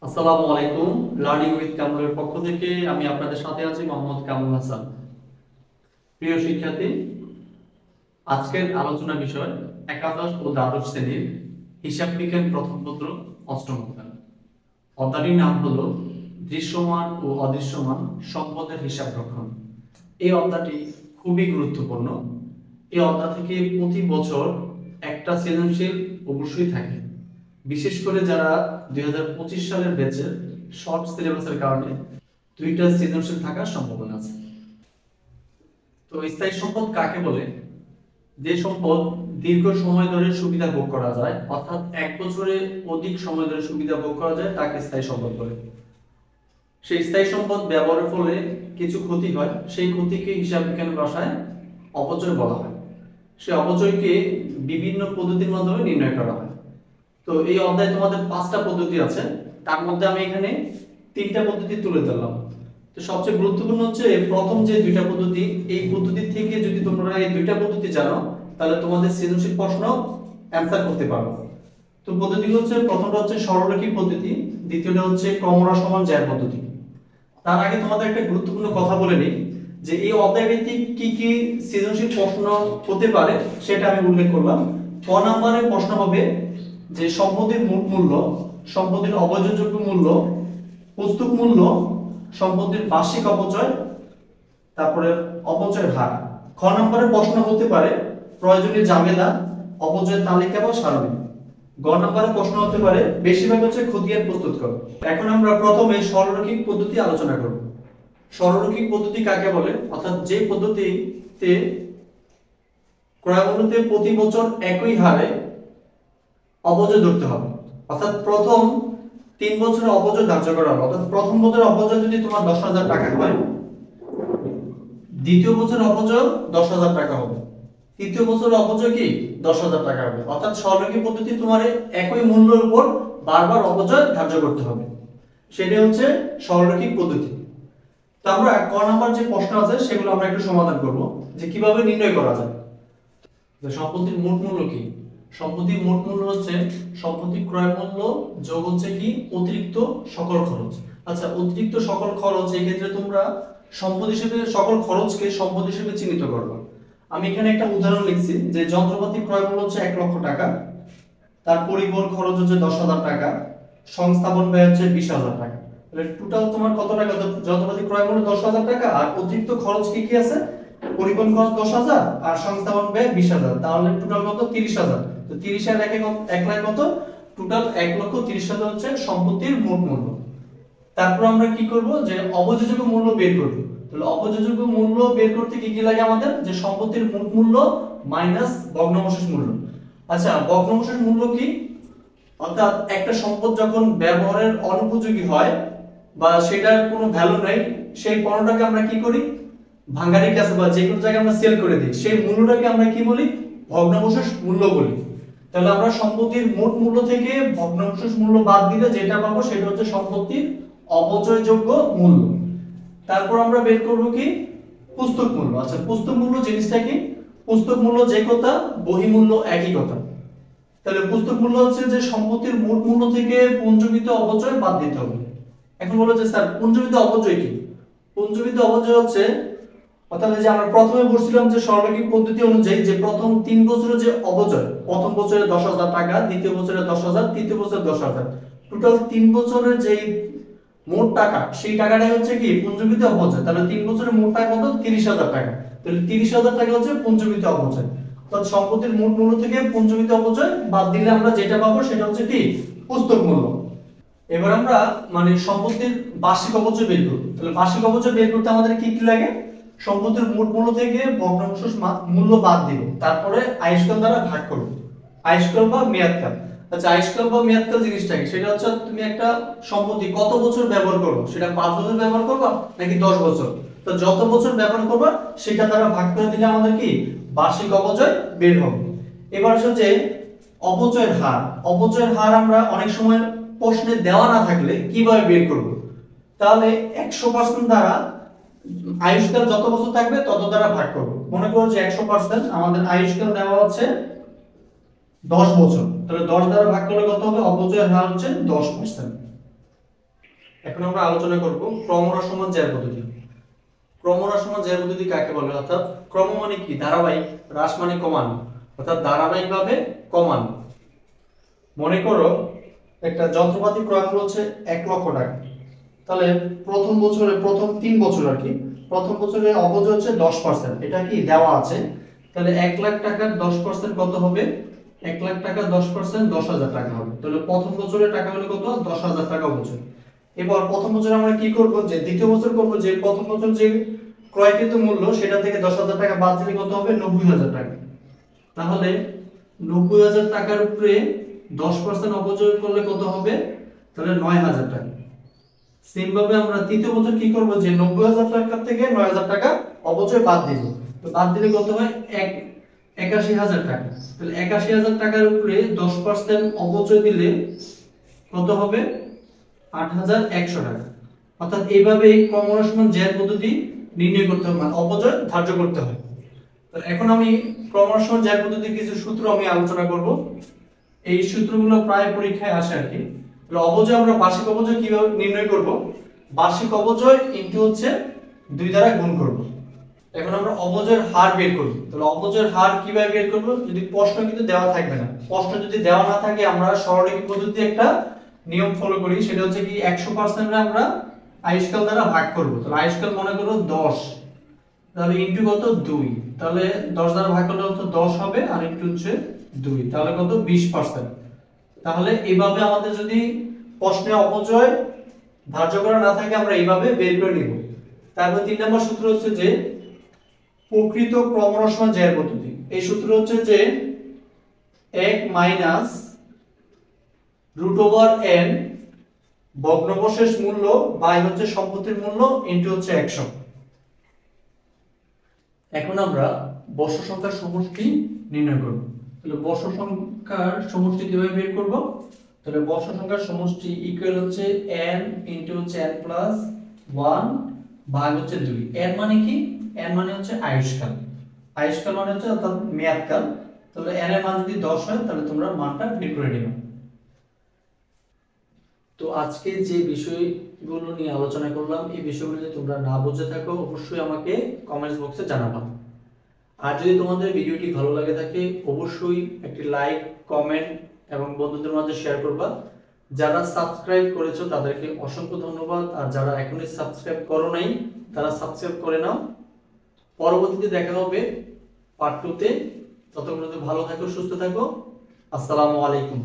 আসসালামু আলাইকুম। Learning with কামরুলের পক্ষ থেকে আমি আপনাদের সাথে আছি মোহাম্মদ কামরুল হাসান। প্রিয় শিক্ষার্থী, আজকের আলোচনা বিষয় একাদশ ও দ্বাদশ শ্রেণীর হিসাব বিজ্ঞান প্রথম পত্র অষ্টম অধ্যায়। অধ্যায়টির নাম হলো দৃশ্যমান ও অদৃশ্যমান সম্পদের হিসাব রক্ষণ। এই অধ্যায়টি খুবই গুরুত্বপূর্ণ। এই অধ্যায় থেকে প্রতি বছর একটা সৃজনশীল অবশ্যই থাকে, বিশেষ করে যারা 2025 সালের ব্যাচের শর্ট সিলেবাসের কারণে দুইটা সৃজনশীল থাকার সম্ভাবনা আছে। তো স্থায়ী সম্পদ কাকে বলে? যে সম্পদ দীর্ঘ সময় ধরে সুবিধা ভোগ করা যায়, অর্থাৎ এক বছরের অধিক সময় ধরে সুবিধা ভোগ করা যায়, তাকে স্থায়ী সম্পদ বলে। সেই স্থায়ী সম্পদ ব্যবহারের ফলে কিছু ক্ষতি হয়, সেই ক্ষতিকে হিসাব বিজ্ঞানের ভাষায় অপচয় বলা হয়। সেই অপচয়কে বিভিন্ন পদ্ধতির মাধ্যমে নির্ণয় করা হয়। তো এই অধ্যায়ে তোমাদের 5টা পদ্ধতি আছে, তার মধ্যে আমি এখানে 3টা পদ্ধতি তুলে ধরলাম। তো সবচেয়ে গুরুত্বপূর্ণ হচ্ছে প্রথম যে 2টা পদ্ধতি, এই পদ্ধতি থেকে যদি তোমরা এই 2টা পদ্ধতি জানো তাহলে তোমাদের সৃজনশীল প্রশ্ন অ্যানসার করতে পারো। তো পদ্ধতিগুলো হচ্ছে, প্রথমটা হচ্ছে সরলরৈখিক পদ্ধতি, দ্বিতীয়টা হচ্ছে ক্রমহ্রাস সমান জ্যার পদ্ধতি। তার আগে তোমাদের একটা গুরুত্বপূর্ণ কথা বলে নিই যে এই অধ্যায়ভিত্তিক কি কি সৃজনশীল প্রশ্ন হতে পারে সেটা আমি উল্লেখ করলাম। ক নম্বরের প্রশ্ন হবে যে সম্পত্তির মোট মূল্য, সম্পত্তির অবচয়যোগ্য মূল্য, পুস্তক মূল্য, সম্পত্তির বার্ষিক অপচয়, তারপরে অপচয়ের হার। খ নম্বরের প্রশ্ন হতে পারে প্রয়োজনীয় জাবেদা, অপচয়ের তালিকা বা সারণী। গ নম্বরের প্রশ্ন হতে পারে বেশিরভাগ হচ্ছে খতিয়ান প্রস্তুত করো। এখন আমরা প্রথমে সরলরৈখিক পদ্ধতি আলোচনা করব। সরলরৈখিক পদ্ধতি কাকে বলে? অর্থাৎ যে পদ্ধতিতে ক্রয়মূল্যতে প্রতি বছর একই হারে অপচয় ধরতে হবে। অর্থাৎ প্রথম 3 বছরের অপচয় ধার্য করা হবে। অর্থাৎ প্রথম বছরের অপচয় যদি তোমার 10,000 টাকা হয়, দ্বিতীয় বছরের অপচয় 10,000 টাকা হবে, তৃতীয় বছরের অপচয় কি 10,000 টাকা হবে। অর্থাৎ সরলরৈখিক পদ্ধতি তোমার একই মূল্যের উপর বারবার অপচয় ধার্য করতে হবে, সেটা হচ্ছে সরলরৈখিক পদ্ধতি। তো আমরা ক নাম্বার যে প্রশ্ন আছে সেগুলো আমরা একটু সমাধান করব যে কিভাবে নির্ণয় করা যায়। সম্পত্তির মোট মূল্য কি? সম্পত্তির মোট মূল্য হচ্ছে সম্পত্তির ক্রয় মূল্য যোগ হচ্ছে কি অতিরিক্ত সকল খরচ। আচ্ছা, অতিরিক্ত সকল খরচ, এই ক্ষেত্রে তোমরা সম্পদ হিসেবে সকল খরচকে সম্পদ হিসেবে চিহ্নিত করবে। আমি এখানে একটা উদাহরণ লিখছি যে যন্ত্রপাতি ক্রয় মূল্য হচ্ছে 1 লক্ষ টাকা, তার পরিবহন খরচ হচ্ছে 10,000 টাকা, সংস্থাপন ব্যয় হচ্ছে 20,000 টাকা। তাহলে টোটাল তোমার কত টাকা? যন্ত্রপাতি ক্রয় মূল্য 10,000 টাকা, আর অতিরিক্ত খরচ কি কি আছে? পরিবহন খরচ 10,000 আর সংস্থাপন ব্যয় 20,000, তাহলে টোটাল কত? 30,000। তো 30 আর 1 লাখ কত? টোটাল 1,30,000 হচ্ছে সম্পত্তির মোট মূল্য। তারপর আমরা কি করব যে অবচয়যোগ্য মূল্য বের করব। তাহলে অবচয়যোগ্য মূল্য বের করতে কি কি লাগে আমাদের? যে সম্পত্তির মোট মূল্য মাইনাস ভগ্নাংশের মূল্য। আচ্ছা, ভগ্নাংশের মূল্য কি? অর্থাৎ একটা সম্পদ যখন ব্যবহারের অনুপযোগী হয় বা সেটার কোনো ভ্যালু নেই, সেই পণ্যটাকে আমরা কি করি? ভাঙারির কাছে বা যে কোনো জায়গায় আমরা সেল করে দিই, সেই মূল্যটাকে আমরা কি বলি? ভগ্নাংশের মূল্য বলি। তাহলে আমরা সম্পত্তির মোট মূল্য থেকে ভগ্নাংশের মূল্য বাদ দিলে যেটা পাবো সেটা হচ্ছে সম্পত্তির অপচয়যোগ্য মূল্য। তারপর আমরা বের করব কি? পুস্তক মূল্য। আচ্ছা, পুস্তক মূল্য জিনিসটা কি? পুস্তক মূল্য যে কথা, বহি মূল্য একই কথা। তাহলে পুস্তক মূল্য হচ্ছে যে সম্পত্তির মোট মূল্য থেকে পুঞ্জীভূত অপচয় বাদ দিতে হবে। এখন বলো যে স্যার পুঞ্জীভূত অপচয় কি? পুঞ্জীভূত অপচয় হচ্ছে, অর্থাৎ যে আমরা প্রথমে বলছিলাম যে সরলরৈখিক পদ্ধতি অনুযায়ী যে প্রথম 3 বছরের যে অপচয়, প্রথম বছরে 10,000 টাকা, দ্বিতীয় বছরে 10,000, তৃতীয় বছরে 10,000, টোটাল 3 বছরের যে মোট টাকা, সেই টাকাটাই হচ্ছে কি পুঞ্জীভূত অপচয়। তাহলে 3 বছরের মোট টাকা কত? 30,000 টাকা। তাহলে 30,000 টাকা হচ্ছে পুঞ্জীভূত অপচয়। অর্থাৎ সম্পত্তির মোট মূল্য থেকে পুঞ্জীভূত অপচয় বাদ দিলে আমরা যেটা পাবো সেটা হচ্ছে কি? পুস্তক মূল্য। এবার আমরা মানে সম্পত্তির বার্ষিক অপচয় বের করব। তাহলে বার্ষিক অপচয় বের করতে আমাদের কি কি লাগে? সম্পত্তির মোট মূল্য থেকে ভগ্নাংশ মূল্য বাদ দিব, তারপরে আয়ুষ্কাল দ্বারা ভাগ করব। আয়ুষ্কাল বা মেয়াদকাল। আচ্ছা, আয়ুষ্কাল বা মেয়াদকাল জিনিসটা কি? সেটা হচ্ছে তুমি একটা সম্পত্তি কত বছর ব্যবহার করবে, সেটা 5 বছর ব্যবহার করবা নাকি 10 বছর। তো যত বছর ব্যবহার করবা সেটা দ্বারা ভাগ করে দিলে আমাদের কি বার্ষিক অপচয় বের হবে। এবার হচ্ছে অপচয়ের হার। অপচয়ের হার আমরা অনেক সময় প্রশ্নে দেওয়া না থাকলে কিভাবে বের করব? তাহলে 100% দ্বারা আয়ুষ্কাল যত বছর থাকবে তত দ্বারা ভাগ করব। মনে করো যে 100% আমাদের আয়ুষ্কাল দেওয়া হচ্ছে 10 বছর, তাহলে 10 দ্বারা ভাগ করলে কত হবে? অপচয়ের হার হচ্ছে 10%। এখন আমরা আলোচনা করব ক্রমহ্রাসমান জ্যার পদ্ধতি। ক্রমহ্রাসমান জ্যার পদ্ধতি কাকে বলে? অর্থাৎ ক্রম মানে কি? ধারাবাহিক, হ্রাস মানে কমানো, অর্থাৎ ধারাবাহিকভাবে কমানো। মনে করো একটা যন্ত্রপাতি ক্রয় মূল্য হচ্ছে 1 লক্ষ টাকা, তাহলে প্রথম বছরে, প্রথম 3 বছর আর কি, প্রথম বছরে অপচয় হচ্ছে 10%, এটা কি দেওয়া আছে। তাহলে 1 লাখ টাকার 10% কত হবে? 1 লাখ টাকা 10% 10,000 টাকা হবে। তাহলে প্রথম বছরে টাকা হলো কত? 10,000 টাকা অপচয়। এবার প্রথম বছর আমরা কি করব, যে দ্বিতীয় বছর করব, যে প্রথম বছর যে ক্রয়কৃত মূল্য সেটা থেকে 10,000 টাকা বাদ দিলে কত হবে? 90,000 টাকা। তাহলে 90,000 টাকার উপরে 10% অপচয় করলে কত হবে? তাহলে 9,000 টাকা। সেম ভাবে আমরা তৃতীয় বছর কি করব, যে 90,000 টাকা থেকে 9,000 টাকা অপচয় বাদ দিব। তো বাদ দিলে কত হয়? 81,000 টাকা। তাহলে 81,000 টাকার উপরে 10% অপচয় দিলে কত হবে? 8,100 টাকা। অর্থাৎ এইভাবে এই ক্রমহ্রাসমান জ্যার পদ্ধতি নির্ণয় করতে হবে, মানে অপচয় ধার্য করতে হয়। তো এখন আমি ক্রমহ্রাসমান জ্যার পদ্ধতির কিছু সূত্র আমি আলোচনা করব। এই সূত্রগুলো প্রায় পরীক্ষায় আসে আর কি। তাহলে অপচয় আমরা বার্ষিক অপচয় কিভাবে নির্ণয় করব? বার্ষিক অপচয় ইনটু হচ্ছে 2 দ্বারা গুণ করব। এখন আমরা অপচয়ের হার বের করব। তাহলে অপচয়ের হার কিভাবে বের করব? যদি প্রশ্ন কিন্তু দেওয়া থাকবে না, প্রশ্ন যদি দেওয়া না থাকে আমরা সরলরেখা পদ্ধতিতে একটা নিয়ম ফলো করি, সেটা হচ্ছে কি 100% এ আমরা আয়ুষ্কাল দ্বারা ভাগ করব। তাহলে আয়ুষ্কাল মনে করো 10, তাহলে ইনটু কত? 2। তাহলে 10 দ্বারা ভাগ করলে কত? 10 হবে, আর ইনটু হচ্ছে 2, তাহলে কত? 20%। তাহলে এইভাবে আমাদের যদি প্রশ্নে অপচয় ধার্য করা না থাকে আমরা এইভাবে বের করে নিব। তারপর 3 নম্বর সূত্র হচ্ছে যে প্রকৃত ক্রমহ্রাসমান জ্যার পদ্ধতি। এই সূত্র হচ্ছে যে 1 মাইনাস √n ভগ্নাংশের মূল্য বাই হচ্ছে সম্পত্তির মূল্য ইনটু হচ্ছে 100। এখন আমরা বর্ষ সংখ্যার সমষ্টি নির্ণয় করব। তাহলে বর্ষ সংখ্যার সমষ্টি কিভাবে বের করব? তাহলে বর্ষ সংখ্যার সমষ্টি ইকুয়াল হচ্ছে n ইনটু হচ্ছে n প্লাস 1 ভাগ হচ্ছে 2। n মানে কি? n মানে হচ্ছে আয়ুষ্কাল। আয়ুষ্কাল মানে হচ্ছে অর্থাৎ মেয়াদকাল। তাহলে n এর মান যদি 10 হয় তাহলে তোমরা মানটা বের করে নেবে। তো আজকে যে বিষয়গুলো নিয়ে আলোচনা করলাম, এই বিষয়গুলো যদি তোমরা না বুঝে থাকো অবশ্যই আমাকে কমেন্টস বক্সে জানাবা। আর যদি তোমাদের ভিডিওটি ভালো লাগে থাকে অবশ্যই একটি লাইক, কমেন্ট এবং বন্ধুদের মাঝে শেয়ার করবা। যারা সাবস্ক্রাইব করেছো তাদেরকে অসংখ্য ধন্যবাদ, আর যারা এখনই সাবস্ক্রাইব করো নাই তারা সাবস্ক্রাইব করে নাও। পরবর্তীতে দেখা হবে পার্ট 2 তে। ততক্ষণ ভালো থাকো, সুস্থ থাকো। আসসালামু আলাইকুম।